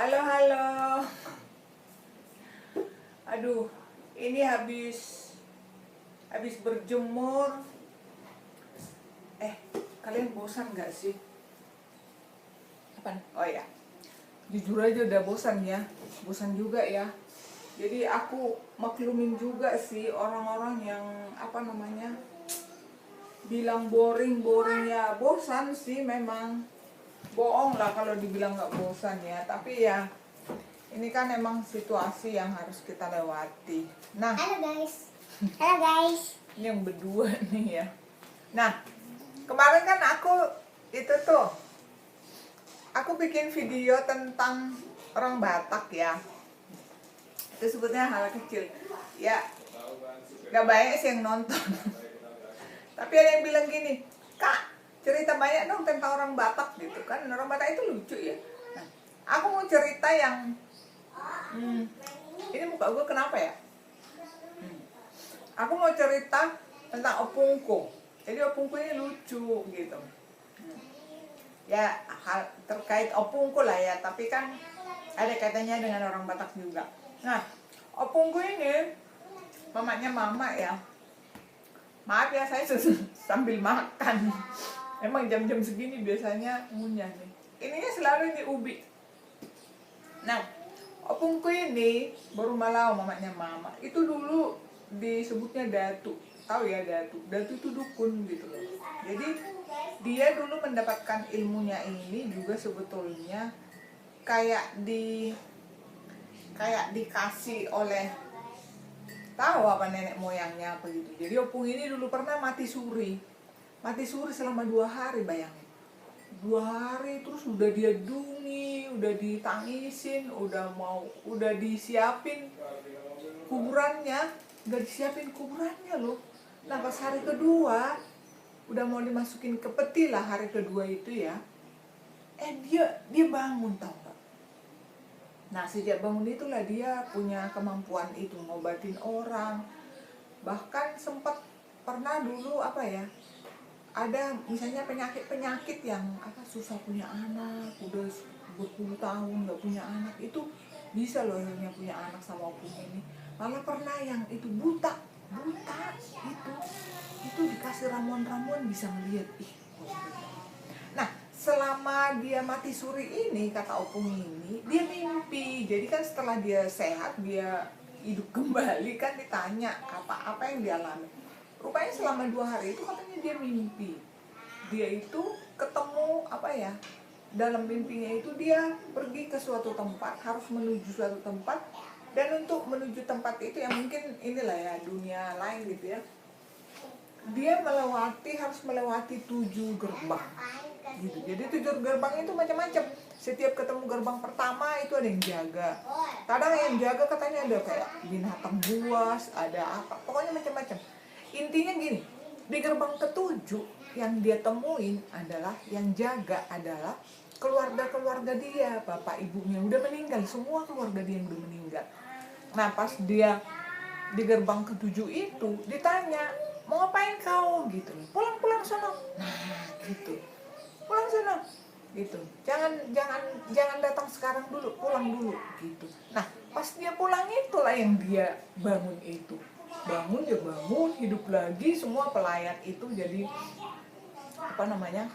Halo, halo. Aduh, ini habis berjemur. Kalian bosan gak sih? Apaan? Oh ya, jujur aja udah bosan ya. Bosan juga ya. Jadi aku maklumin juga sih orang-orang yang bilang boring ya. Bosan sih memang. Bohong lah kalau dibilang gak bosan ya. Tapi ya, ini kan emang situasi yang harus kita lewati. Nah, Halo guys. Halo guys. ini yang berdua nih ya. Nah, kemarin kan aku bikin video tentang orang Batak ya. Itu sebutnya hal kecil. Ya, gak banyak sih yang nonton. Tapi ada yang bilang gini, Kak, cerita banyak dong tentang orang Batak gitu kan. Orang Batak itu lucu ya. Nah, aku mau cerita yang ini muka gue kenapa ya? Aku mau cerita tentang opungku. Jadi opungku ini lucu gitu. Ya, hal terkait opungku lah ya, tapi kan ada kaitannya dengan orang Batak juga. Nah, opungku ini mamanya mama ya. Maaf ya, saya sambil makan. Emang jam-jam segini biasanya ngunyah nih. Ininya selalu di ubi. Nah, opungku ini baru malau mamanya mama. Itu dulu disebutnya datu. Tahu ya datu? Datu itu dukun gitu loh. Jadi dia dulu mendapatkan ilmunya ini juga sebetulnya kayak dikasih oleh tahu apa nenek moyangnya apa gitu. Jadi opung ini dulu pernah mati suri selama 2 hari, bayangin. 2 hari terus udah dia dungi, udah ditangisin, udah disiapin kuburannya loh. Nah pas hari kedua udah mau dimasukin ke peti lah, hari kedua itu ya, dia bangun, tau gak? Nah sejak bangun itulah dia punya kemampuan itu ngobatin orang. Bahkan sempat pernah dulu ada misalnya penyakit yang susah punya anak, udah berpuluh tahun gak punya anak, itu bisa loh yang punya anak sama opung ini. Malah pernah yang itu buta itu dikasih ramuan bisa melihat. Nah selama dia mati suri ini, kata opung ini, dia mimpi. Jadi kan setelah dia sehat, dia hidup kembali, kan ditanya apa yang dialami. Rupanya selama 2 hari itu katanya dia mimpi. Dia itu ketemu dalam mimpinya itu dia pergi ke suatu tempat, harus menuju suatu tempat. Dan untuk menuju tempat itu yang mungkin inilah ya, dunia lain gitu ya, dia harus melewati 7 gerbang gitu. Jadi 7 gerbang itu macam-macam. Setiap ketemu gerbang pertama itu ada yang jaga. Kadang yang jaga katanya ada kayak binatang buas, ada apa, pokoknya macam-macam. Intinya gini, di gerbang ke-7 yang dia temuin adalah, yang jaga adalah keluarga dia, bapak ibunya udah meninggal, semua keluarga dia yang udah meninggal. Nah pas dia di gerbang ke-7 itu ditanya, mau ngapain kau gitu, pulang sono. Nah gitu, pulang sono gitu, jangan datang sekarang dulu, pulang dulu gitu. Nah pas dia pulang itulah yang dia bangun, hidup lagi. Semua pelayan itu jadi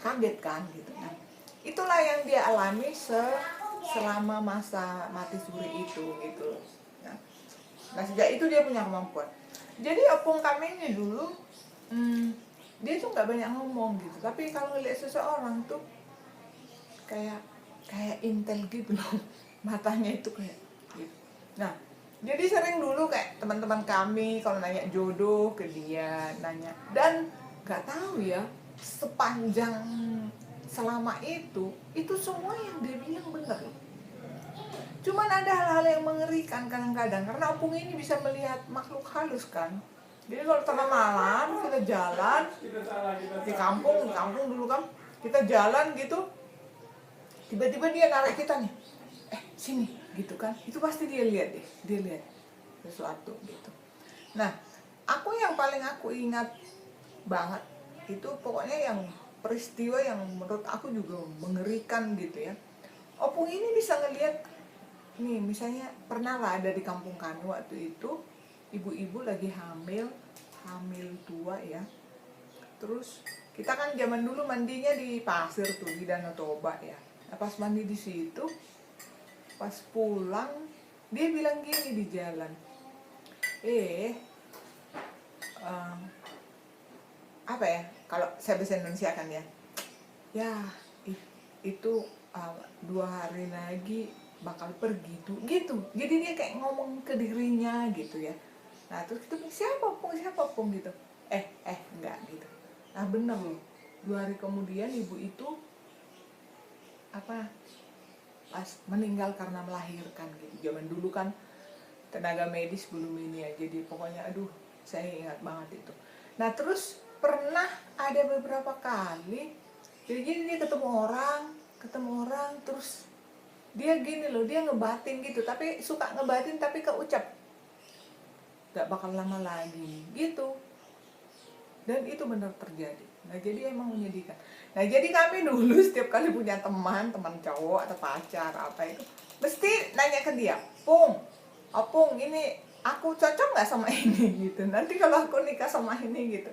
kaget kan gitu. Nah itulah yang dia alami selama masa mati suri itu gitu. Nah sejak itu dia punya kemampuan. Jadi opung kami ini dulu dia tuh nggak banyak ngomong gitu, tapi kalau lihat seseorang tuh kayak intel gitu loh. Matanya itu kayak gitu. Nah jadi sering dulu kayak teman-teman kami kalau nanya jodoh ke dia, nanya, dan nggak tahu ya, sepanjang selama itu semua yang dia bilang benar. Cuman ada hal-hal yang mengerikan kadang-kadang, karena opung ini bisa melihat makhluk halus kan. Jadi kalau tengah malam kita jalan di kampung dulu kan, kita jalan gitu, tiba-tiba dia narik kita nih, sini gitu kan. Itu pasti dia lihat sesuatu gitu. Nah yang paling aku ingat banget itu pokoknya yang peristiwa yang menurut aku juga mengerikan gitu ya. Opung ini bisa ngelihat nih misalnya pernah lah ada di kampung kami waktu itu, ibu-ibu lagi hamil tua ya. Terus kita kan zaman dulu mandinya di pasir tuh, di Danau Toba ya. Nah, pas mandi di situ, pas pulang dia bilang gini di jalan, eh apa ya, kalau saya bahasa Indonesia kan ya, ya itu 2 hari lagi bakal pergi tuh gitu. Jadi dia kayak ngomong ke dirinya gitu ya. Nah terus kita bilang, siapa pun gitu. Enggak gitu. Nah bener loh, 2 hari kemudian ibu itu apa, pas meninggal karena melahirkan gitu. Zaman dulu kan tenaga medis belum ini ya, jadi pokoknya aduh saya ingat banget itu. Nah terus pernah ada beberapa kali, jadi dia ketemu orang terus dia gini loh, dia ngebatin gitu, tapi suka ngebatin tapi keucap gak bakal lama lagi gitu. Dan itu benar terjadi. Nah jadi emang menyedihkan. Nah jadi kami dulu setiap kali punya teman cowok atau pacar apa itu, mesti nanya ke dia, Opung ini aku cocok nggak sama ini gitu. Nanti kalau aku nikah sama ini gitu.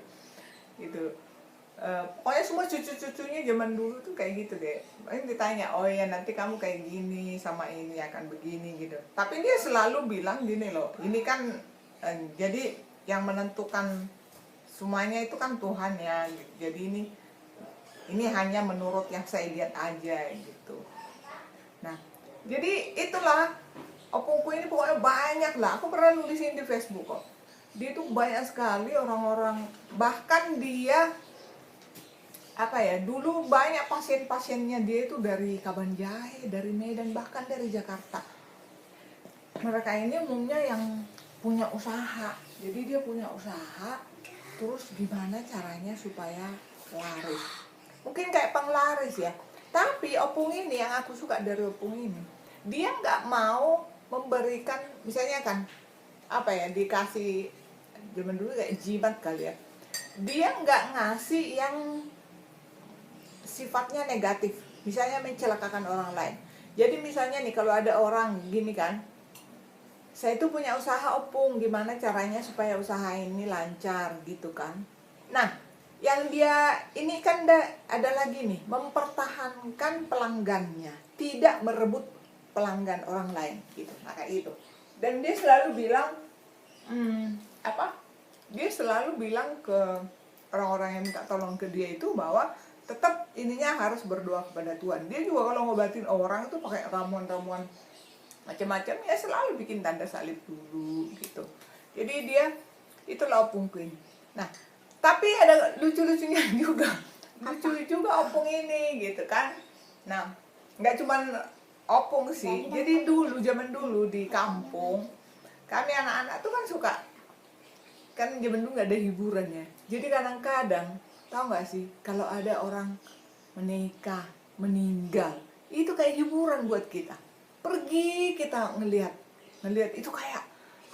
Pokoknya semua cucu-cucunya zaman dulu tuh kayak gitu deh. Paling ditanya, oh ya nanti kamu kayak gini sama ini akan begini gitu. Tapi dia selalu bilang gini loh, ini kan jadi yang menentukan semuanya itu kan Tuhan ya. Jadi ini hanya menurut yang saya lihat aja gitu. Nah, jadi itulah opungku ini pokoknya banyak lah. Aku pernah nulisin di Facebook kok. Dia tuh banyak sekali orang-orang, bahkan dia apa ya, dulu banyak pasien-pasiennya dia itu dari Kabanjahe, dari Medan, bahkan dari Jakarta. Mereka ini umumnya yang punya usaha. Jadi dia punya usaha, terus gimana caranya supaya laris. Mungkin kayak penglaris ya. Tapi opung ini yang aku suka dari opung ini, dia nggak mau memberikan, misalnya kan apa ya, dikasih zaman dulu kayak jimat kali ya. Dia nggak ngasih yang sifatnya negatif, misalnya mencelakakan orang lain. Jadi misalnya nih kalau ada orang gini kan, saya itu punya usaha opung, gimana caranya supaya usaha ini lancar gitu kan. Nah yang dia ini kan ada lagi nih, mempertahankan pelanggannya, tidak merebut pelanggan orang lain gitu. Nah kayak gitu. Dan dia selalu bilang dia selalu bilang ke orang-orang yang minta tolong ke dia itu bahwa tetap ininya harus berdoa kepada Tuhan. Dia juga kalau ngobatin orang itu pakai ramuan-ramuan macam-macam ya, selalu bikin tanda salib dulu gitu. Jadi dia itulah opungku ini. Nah tapi ada lucu-lucunya juga, lucu juga opung ini gitu kan. Nah nggak cuman opung sih, jadi dulu zaman dulu di kampung kami anak-anak tuh kan suka, kan zaman dulu nggak ada hiburannya. Jadi kadang-kadang tahu nggak sih, kalau ada orang menikah, meninggal, itu kayak hiburan buat kita. Pergi kita ngelihat itu kayak,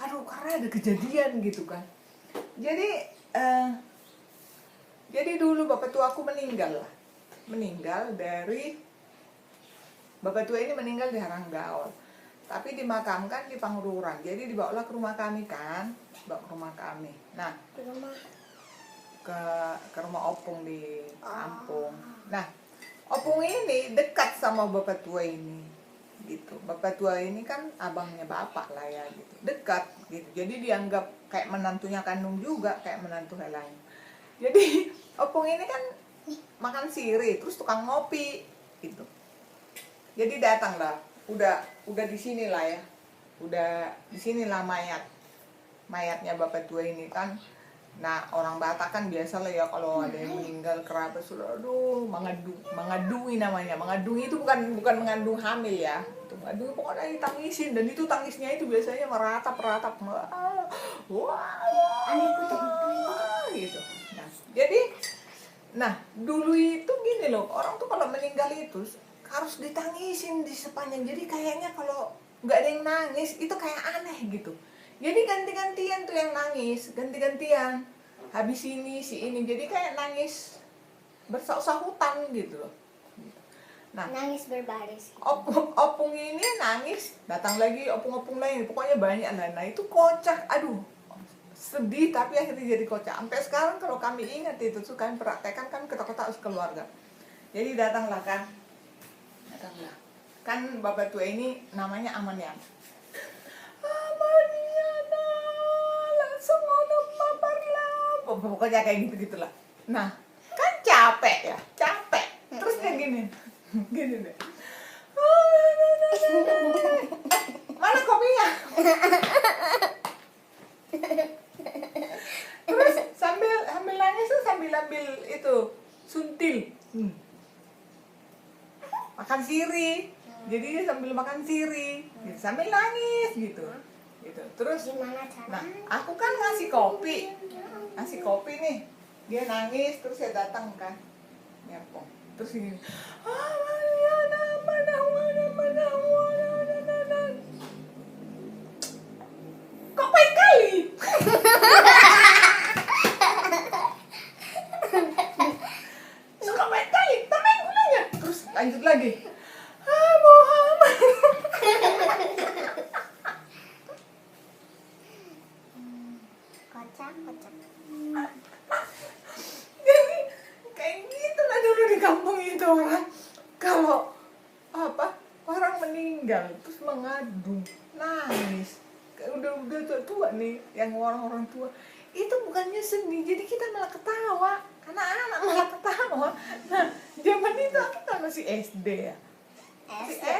aduh karena ada kejadian gitu kan. Jadi dulu bapak tua aku meninggal dari, bapak tua ini meninggal di Haranggaol, tapi dimakamkan di Pangururan. Jadi dibawalah ke rumah kami kan, Nah ke rumah opung di kampung. Nah opung ini dekat sama bapak tua ini gitu. Bapak tua ini kan abangnya bapak lah ya gitu, dekat gitu. Jadi dianggap kayak menantunya kandung juga, kayak menantu lain. Jadi opung ini kan makan siri, terus tukang ngopi gitu. Jadi datanglah, udah di sini lah ya, udah di sinilah mayatnya bapak tua ini kan. Nah orang Batak kan biasa lah ya, kalau ada yang meninggal kerabat sudah, aduh mengadungi namanya. Mengadungi itu bukan mengandung hamil ya, itu mengadungi pokoknya ditangisin. Dan itu tangisnya itu biasanya meratap gitu. Nah jadi, dulu itu gini loh, orang tuh kalau meninggal itu harus ditangisin di sepanjang. Jadi kayaknya kalau nggak ada yang nangis itu kayak aneh gitu. Jadi ganti-gantian tuh yang nangis, ganti-gantian. Habis ini si ini, jadi kayak nangis bersaut-sautan gitu loh. Nah, Nangis berbaris. opung ini nangis, datang lagi opung-opung lain, pokoknya banyak lah. Nah itu kocak, aduh sedih tapi akhirnya jadi kocak. Sampai sekarang kalau kami ingat itu tuh kami praktekkan, kami ketok-ketok keluarga. Jadi datanglah kan bapak tua ini namanya Amaniana. Amaniana langsung ono paparlah, pokoknya kayak gitu gitulah. Nah kan capek ya, terus kayak gini deh. Mana kopinya? Terus sambil nangis tuh sambil ambil itu suntil. Makan siri. Jadi dia sambil makan siri, gitu, sambil nangis gitu. Terus Gimana cara? nah, aku kan ngasih kopi nih. Dia nangis, terus saya datang kan. Nyapong. Terus gini. Mana. Kok baik kali? Suka baik kali, tambahin gulanya. Terus lanjut lagi. Muhammad. Kocak. Jadi kayak gitu lah dulu di kampung itu orang. Kalau orang meninggal terus mengadu, nangis. Udah tua nih, yang orang-orang tua itu bukannya sedih, jadi kita malah ketawa, karena anak malah ketawa. Nah, zaman itu aku kan masih SD ya,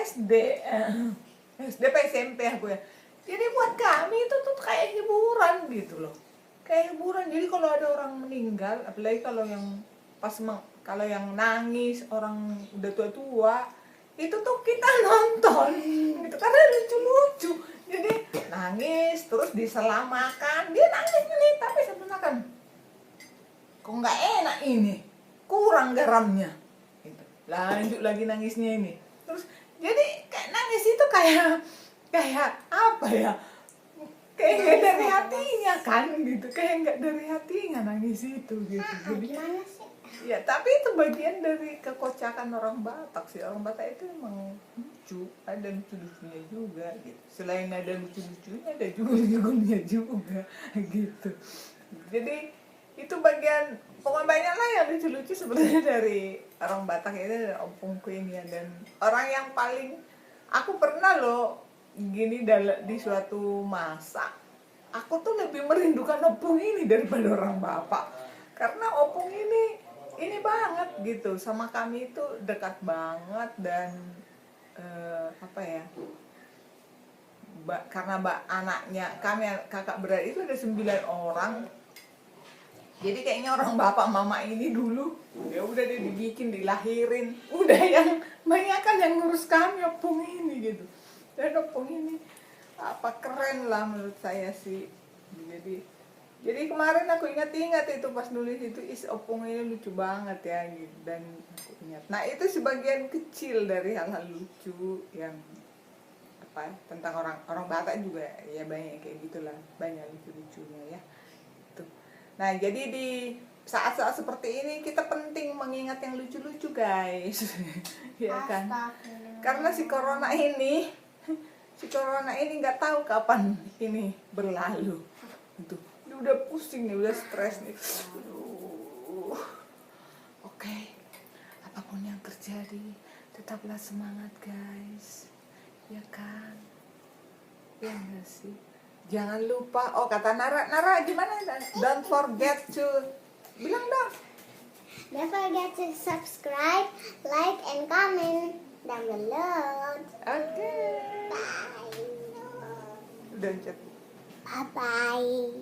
SD apa SMP aku ya. Jadi buat kami itu tuh kayak hiburan gitu loh, kayak hiburan. Jadi kalau ada orang meninggal, apalagi kalau yang kalau yang nangis orang udah tua-tua, itu tuh kita nonton gitu karena lucu-lucu. Jadi nangis terus diselamatkan, dia nangis nih tapi sambil makan, kok nggak enak ini, kurang garamnya gitu. Lanjut lagi nangisnya ini. Terus jadi kayak nangis itu kayak apa ya, kayak nggak dari hatinya kan gitu, kayak nggak dari hatinya nangis itu gitu. Jadi Gimana sih? ya, tapi itu bagian dari kekocakan orang Batak sih. Orang Batak itu emang lucu, ada lucu-lucunya juga gitu. Selain ada lucu-lucunya, ada juga lucunya juga gitu. Jadi itu bagian, pokoknya banyak lah yang lucu-lucu sebenarnya dari orang Batak itu, dari opungku ini ya. Dan orang yang paling, aku pernah loh gini di suatu masa, aku tuh lebih merindukan opung ini daripada orang Bapak, karena opung ini banget gitu sama kami, itu dekat banget. Dan karena anaknya kami, kakak beradik itu ada 9 orang. Jadi kayaknya orang bapak mama ini dulu ya udah dia dibikin, dilahirin, udah yang banyak kan yang ngurus kami opung ini gitu. Dan opung ini keren lah menurut saya sih. Jadi kemarin aku ingat itu pas nulis itu, opung ini lucu banget ya gitu. Dan aku ingat, nah itu sebagian kecil dari hal-hal lucu yang tentang orang Batak juga ya, banyak kayak gitulah, banyak lucu-lucunya ya itu. Nah jadi di saat-saat seperti ini kita penting mengingat yang lucu-lucu guys. Ya kan, karena si corona ini nggak tahu kapan ini berlalu itu. Udah pusing nih, udah stres nih. Oke. Apapun yang terjadi, tetaplah semangat guys. Ya kan? Ya enggak sih? Jangan lupa, kata Nara gimana? Don't forget to, bilang dong. Don't forget to subscribe, like, and comment down below. Oke. Bye. Udah chat. Bye-bye.